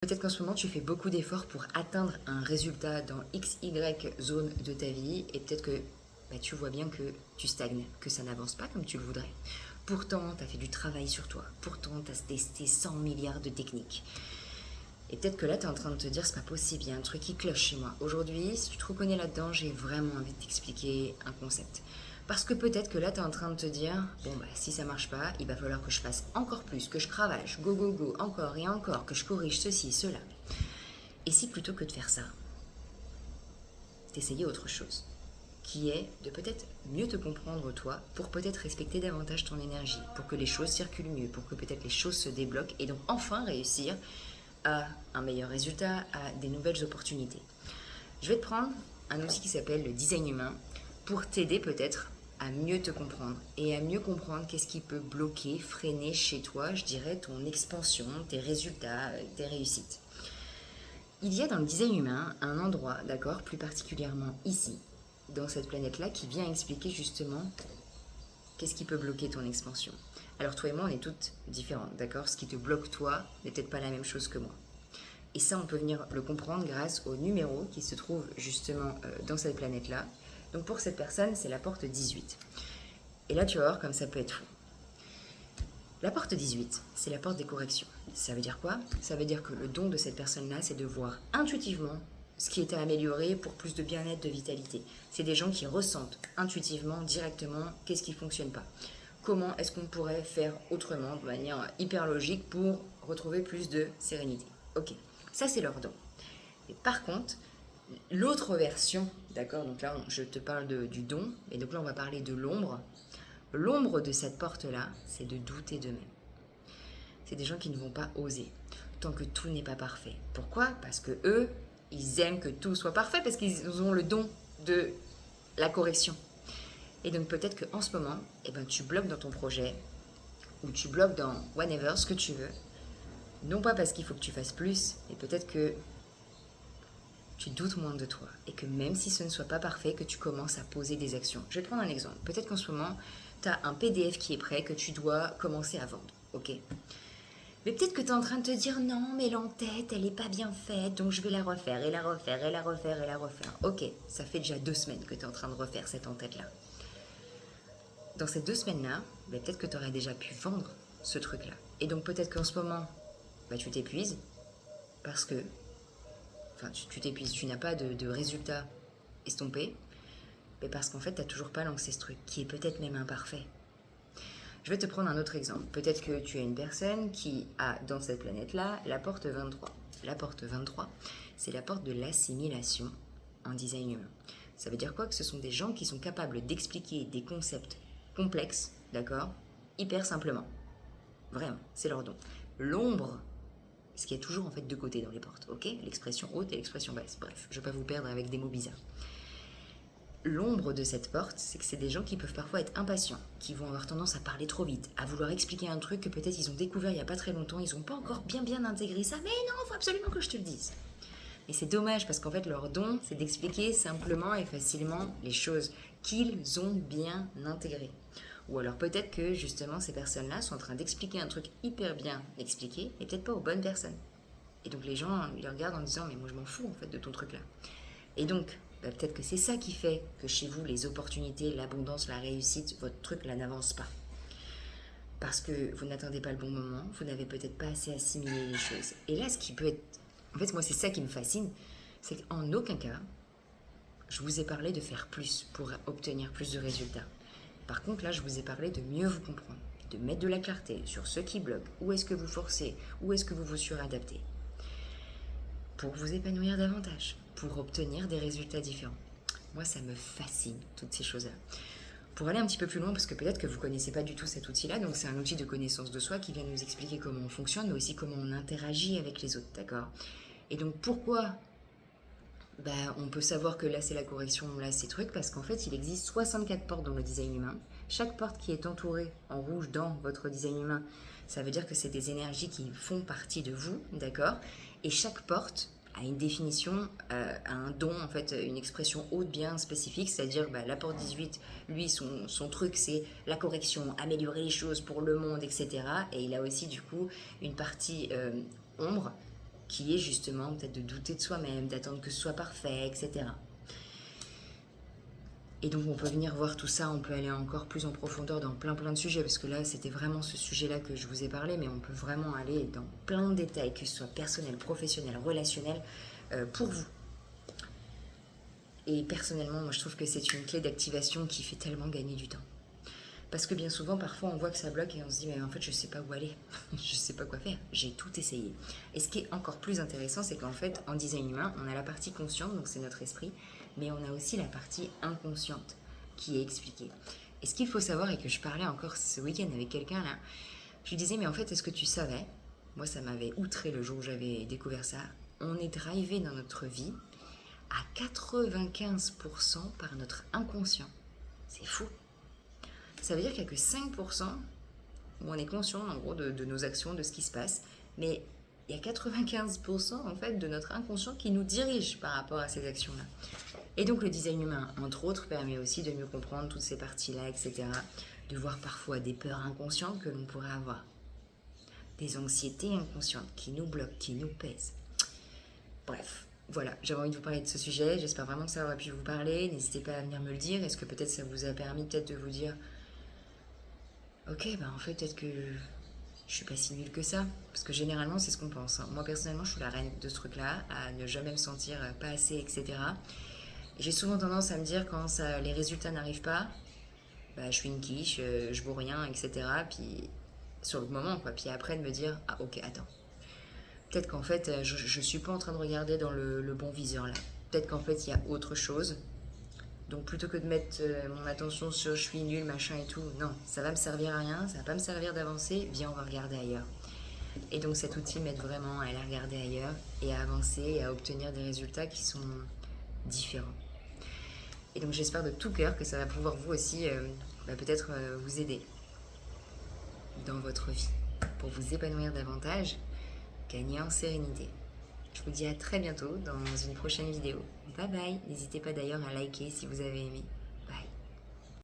Peut-être qu'en ce moment, tu fais beaucoup d'efforts pour atteindre un résultat dans X, Y zone de ta vie et peut-être que tu vois bien que tu stagnes, que ça n'avance pas comme tu le voudrais. Pourtant, tu as fait du travail sur toi. Pourtant, tu as testé 100 milliards de techniques. Et peut-être que là, tu es en train de te dire, c'est pas possible, il y a un truc qui cloche chez moi. Aujourd'hui, si tu te reconnais là-dedans, j'ai vraiment envie de t'expliquer un concept. Parce que peut-être que là, tu es en train de te dire, bon, si ça marche pas, il va falloir que je fasse encore plus, que je cravache, go, go, go, encore et encore, que je corrige ceci, cela. Et si plutôt que de faire ça, t'essayais autre chose, qui est de peut-être mieux te comprendre toi, pour peut-être respecter davantage ton énergie, pour que les choses circulent mieux, pour que peut-être les choses se débloquent et donc enfin réussir à un meilleur résultat, à des nouvelles opportunités. Je vais te prendre un outil qui s'appelle le design humain pour t'aider peut-être à mieux te comprendre et à mieux comprendre qu'est-ce qui peut bloquer, freiner chez toi, je dirais, ton expansion, tes résultats, tes réussites. Il y a dans le design humain un endroit, d'accord, plus particulièrement ici, dans cette planète-là, qui vient expliquer justement qu'est-ce qui peut bloquer ton expansion. Alors toi et moi, on est toutes différentes, d'accord? Ce qui te bloque toi n'est peut-être pas la même chose que moi. Et ça, on peut venir le comprendre grâce au numéro qui se trouve justement dans cette planète-là. Donc pour cette personne, c'est la porte 18. Et là, tu vas voir comme ça peut être fou. La porte 18, c'est la porte des corrections. Ça veut dire quoi? Ça veut dire que le don de cette personne-là, c'est de voir intuitivement ce qui est à améliorer pour plus de bien-être, de vitalité. C'est des gens qui ressentent intuitivement, directement, qu'est-ce qui ne fonctionne pas. Comment est-ce qu'on pourrait faire autrement, de manière hyper logique, pour retrouver plus de sérénité. Ok, ça c'est leur don. Et par contre, l'autre version, d'accord, donc là je te parle du don, et donc là on va parler de l'ombre. L'ombre de cette porte-là, c'est de douter d'eux-mêmes. C'est des gens qui ne vont pas oser, tant que tout n'est pas parfait. Pourquoi? Parce que eux, ils aiment que tout soit parfait, parce qu'ils ont le don de la correction. Et donc peut-être qu'en ce moment, tu bloques dans ton projet, ou tu bloques dans whatever, ce que tu veux, non pas parce qu'il faut que tu fasses plus, mais peut-être que tu doutes moins de toi et que même si ce ne soit pas parfait, que tu commences à poser des actions. Je vais te prendre un exemple. Peut-être qu'en ce moment, tu as un PDF qui est prêt que tu dois commencer à vendre. Ok. Mais peut-être que tu es en train de te dire non, mais l'entête, elle n'est pas bien faite, donc je vais la refaire et la refaire et la refaire et la refaire. Ok, ça fait déjà 2 semaines que tu es en train de refaire cette entête-là. Dans ces 2 semaines-là, peut-être que tu aurais déjà pu vendre ce truc-là. Et donc peut-être qu'en ce moment, tu t'épuises parce que tu t'épuises, tu n'as pas de résultat estompé, mais parce qu'en fait, tu n'as toujours pas lancé ce truc, qui est peut-être même imparfait. Je vais te prendre un autre exemple. Peut-être que tu es une personne qui a, dans cette planète-là, la porte 23. La porte 23, c'est la porte de l'assimilation en design humain. Ça veut dire quoi? Que ce sont des gens qui sont capables d'expliquer des concepts complexes, d'accord, hyper simplement. Vraiment, c'est leur don. L'ombre, ce qui est toujours en fait deux côtés dans les portes, ok? L'expression haute et l'expression basse. Bref, je ne vais pas vous perdre avec des mots bizarres. L'ombre de cette porte, c'est que c'est des gens qui peuvent parfois être impatients, qui vont avoir tendance à parler trop vite, à vouloir expliquer un truc que peut-être ils ont découvert il n'y a pas très longtemps, ils n'ont pas encore bien intégré ça, mais non, il faut absolument que je te le dise. Et c'est dommage parce qu'en fait leur don, c'est d'expliquer simplement et facilement les choses qu'ils ont bien intégrées. Ou alors peut-être que justement ces personnes-là sont en train d'expliquer un truc hyper bien expliqué, mais peut-être pas aux bonnes personnes. Et donc les gens ils regardent en disant mais moi je m'en fous en fait de ton truc là. Et donc peut-être que c'est ça qui fait que chez vous les opportunités, l'abondance, la réussite, votre truc là n'avance pas. Parce que vous n'attendez pas le bon moment, vous n'avez peut-être pas assez assimilé les choses. Et là ce qui peut être... En fait moi c'est ça qui me fascine, c'est qu'en aucun cas je vous ai parlé de faire plus pour obtenir plus de résultats. Par contre, là, je vous ai parlé de mieux vous comprendre, de mettre de la clarté sur ce qui bloque, où est-ce que vous forcez, où est-ce que vous vous suradaptez, pour vous épanouir davantage, pour obtenir des résultats différents. Moi, ça me fascine, toutes ces choses-là. Pour aller un petit peu plus loin, parce que peut-être que vous ne connaissez pas du tout cet outil-là, donc c'est un outil de connaissance de soi qui vient nous expliquer comment on fonctionne, mais aussi comment on interagit avec les autres, d'accord? Et donc pourquoi on peut savoir que là c'est la correction, là c'est truc, parce qu'en fait il existe 64 portes dans le design humain. Chaque porte qui est entourée en rouge dans votre design humain, ça veut dire que c'est des énergies qui font partie de vous, d'accord? Et chaque porte a une définition, a un don, en fait, une expression haute bien spécifique, c'est-à-dire la porte 18, lui, son truc c'est la correction, améliorer les choses pour le monde, etc. Et il a aussi du coup une partie ombre, qui est justement peut-être de douter de soi-même, d'attendre que ce soit parfait, etc. Et donc on peut venir voir tout ça, on peut aller encore plus en profondeur dans plein de sujets, parce que là c'était vraiment ce sujet-là que je vous ai parlé, mais on peut vraiment aller dans plein de détails, que ce soit personnel, professionnel, relationnel, pour vous. Et personnellement, moi je trouve que c'est une clé d'activation qui fait tellement gagner du temps. Parce que bien souvent, parfois on voit que ça bloque et on se dit mais en fait je sais pas où aller, je sais pas quoi faire, j'ai tout essayé. Et ce qui est encore plus intéressant, c'est qu'en fait en design humain, on a la partie consciente, donc c'est notre esprit, mais on a aussi la partie inconsciente qui est expliquée. Et ce qu'il faut savoir, et que je parlais encore ce week-end avec quelqu'un là, je lui disais mais en fait est-ce que tu savais, moi ça m'avait outré le jour où j'avais découvert ça, on est drivé dans notre vie à 95% par notre inconscient. C'est fou. Ça veut dire qu'il n'y a que 5% où on est conscient en gros de nos actions, de ce qui se passe, mais il y a 95% en fait de notre inconscient qui nous dirige par rapport à ces actions-là. Et donc le design humain, entre autres, permet aussi de mieux comprendre toutes ces parties-là, etc. De voir parfois des peurs inconscientes que l'on pourrait avoir, des anxiétés inconscientes qui nous bloquent, qui nous pèsent. Bref, voilà, j'avais envie de vous parler de ce sujet, j'espère vraiment que ça aurait pu vous parler, n'hésitez pas à venir me le dire, est-ce que peut-être ça vous a permis peut-être de vous dire ok, en fait peut-être que je suis pas si nulle que ça, parce que généralement c'est ce qu'on pense. Moi personnellement je suis la reine de ce truc-là, à ne jamais me sentir pas assez, etc. Et j'ai souvent tendance à me dire quand les résultats n'arrivent pas, je suis une quiche, je vaux rien, etc. Puis sur le moment, quoi. Puis après de me dire ah ok, attends. Peut-être qu'en fait, je suis pas en train de regarder dans le bon viseur là. Peut-être qu'en fait, il y a autre chose. Donc plutôt que de mettre mon attention sur je suis nul, machin et tout, non, ça va me servir à rien, ça va pas me servir d'avancer, viens on va regarder ailleurs. Et donc cet outil m'aide vraiment à aller regarder ailleurs et à avancer et à obtenir des résultats qui sont différents. Et donc j'espère de tout cœur que ça va pouvoir vous aussi peut-être vous aider dans votre vie pour vous épanouir davantage, gagner en sérénité. Je vous dis à très bientôt dans une prochaine vidéo. Bye bye. N'hésitez pas d'ailleurs à liker si vous avez aimé.